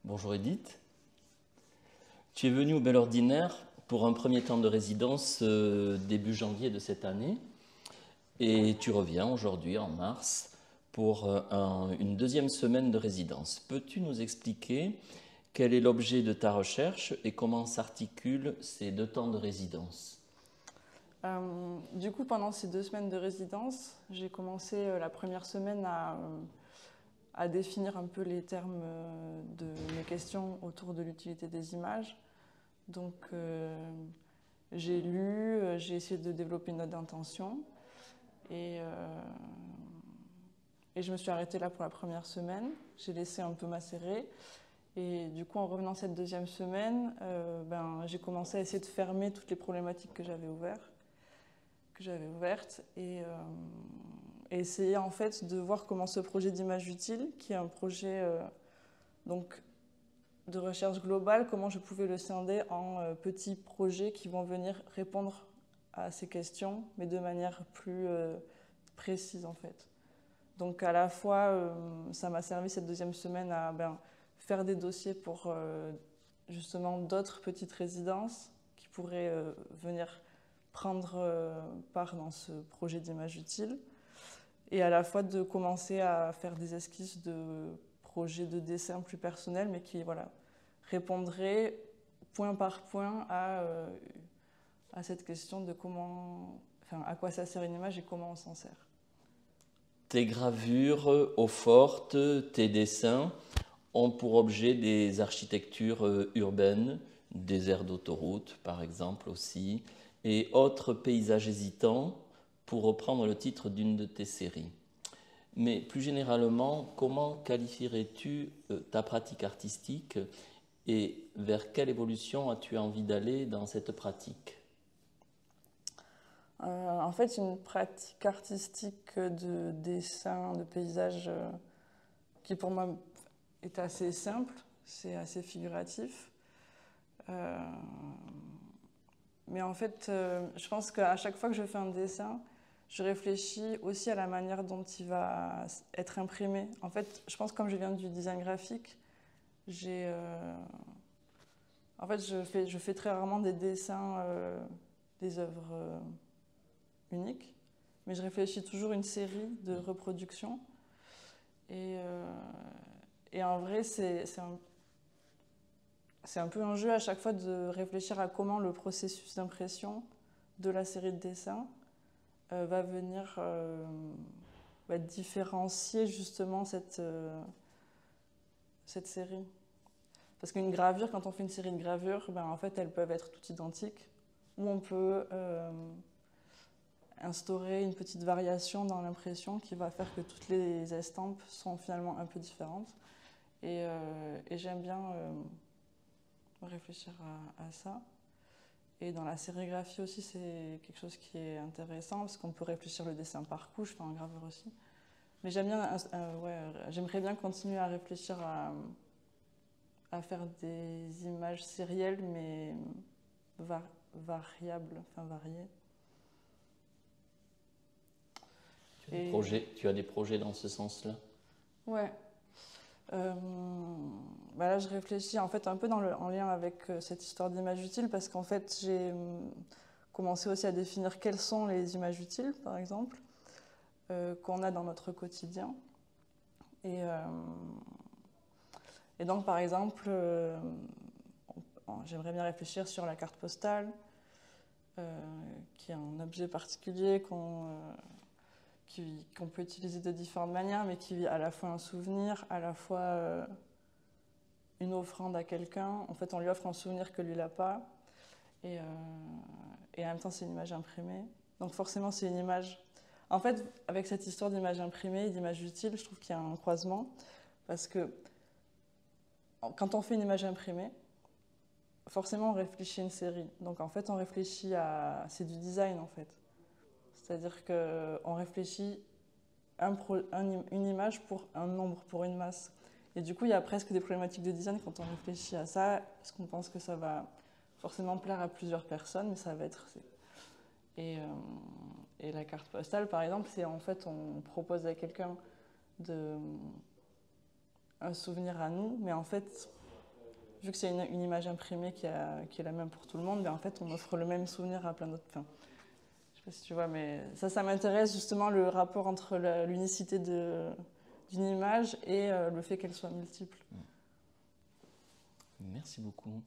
Bonjour Edith. Tu es venue au Bel Ordinaire pour un premier temps de résidence début janvier de cette année et tu reviens aujourd'hui en mars pour une deuxième semaine de résidence. Peux-tu nous expliquer quel est l'objet de ta recherche et comment s'articulent ces deux temps de résidence? Du coup, pendant ces 2 semaines de résidence, j'ai commencé la première semaine à définir un peu les termes de mes questions autour de l'utilité des images. Donc, j'ai lu, j'ai essayé de développer une note d'intention et, euh, et je me suis arrêtée là pour la première semaine. J'ai laissé un peu macérer. Et du coup, en revenant cette deuxième semaine, j'ai commencé à essayer de fermer toutes les problématiques que j'avais ouvertes et essayer en fait de voir comment ce projet d'image utile, qui est un projet donc de recherche globale, comment je pouvais le scinder en petits projets qui vont venir répondre à ces questions, mais de manière plus précise en fait. Donc à la fois, ça m'a servi cette deuxième semaine à faire des dossiers pour justement d'autres petites résidences qui pourraient venir prendre part dans ce projet d'image utile, et à la fois de commencer à faire des esquisses de projets de dessin plus personnels, mais qui répondraient point par point à cette question de à quoi ça sert une image et comment on s'en sert. Tes gravures eau-forte, tes dessins ont pour objet des architectures urbaines, des aires d'autoroute par exemple aussi, et autres paysages hésitants, pour reprendre le titre d'une de tes séries. Mais plus généralement, comment qualifierais-tu ta pratique artistique et vers quelle évolution as-tu envie d'aller dans cette pratique? En fait, une pratique artistique de dessin, de paysage, qui pour moi est assez simple, c'est assez figuratif. Mais en fait, je pense qu'à chaque fois que je fais un dessin, je réfléchis aussi à la manière dont il va être imprimé. En fait, je pense que comme je viens du design graphique, en fait, je fais très rarement des dessins, des œuvres uniques, mais je réfléchis toujours une série de reproductions. Et, euh, et en vrai, c'est un peu un jeu à chaque fois de réfléchir à comment le processus d'impression de la série de dessins va venir va différencier justement cette série. Parce qu'une gravure, quand on fait une série de gravures, en fait, elles peuvent être toutes identiques, ou on peut instaurer une petite variation dans l'impression qui va faire que toutes les estampes sont finalement un peu différentes. Et j'aime bien réfléchir à ça. Et dans la sérigraphie aussi, c'est quelque chose qui est intéressant parce qu'on peut réfléchir le dessin par couche, enfin en gravure aussi. Mais j'aimerais bien continuer à réfléchir à faire des images sérielles, mais variables, enfin variées. Tu as des projets dans ce sens-là? Ouais. Euh, Là, je réfléchis en fait un peu en lien avec cette histoire d'image utile parce qu'en fait, j'ai commencé aussi à définir quelles sont les images utiles, par exemple, qu'on a dans notre quotidien. Et, euh, et donc, par exemple, j'aimerais bien réfléchir sur la carte postale, qui est un objet particulier qu'on peut utiliser de différentes manières, mais qui vit à la fois un souvenir, à la fois une offrande à quelqu'un. En fait, on lui offre un souvenir que lui n'a pas. Et, euh, et en même temps, c'est une image imprimée. Donc forcément, c'est une image. En fait, avec cette histoire d'image imprimée et d'image utile, je trouve qu'il y a un croisement. Parce que quand on fait une image imprimée, forcément, on réfléchit à une série. Donc en fait, on réfléchit à... C'est du design, en fait. C'est-à-dire qu'on réfléchit une image pour un nombre, pour une masse. Et du coup, il y a presque des problématiques de design quand on réfléchit à ça, parce qu'on pense que ça va forcément plaire à plusieurs personnes, mais ça va être... Et, euh, et la carte postale, par exemple, c'est en fait, on propose à quelqu'un un souvenir à nous, mais en fait, vu que c'est une image imprimée qui est la même pour tout le monde, mais en fait, on offre le même souvenir à plein d'autres. Enfin, je sais pas si tu vois, mais ça m'intéresse justement le rapport entre l'unicité d'une image et le fait qu'elle soit multiple. Merci beaucoup.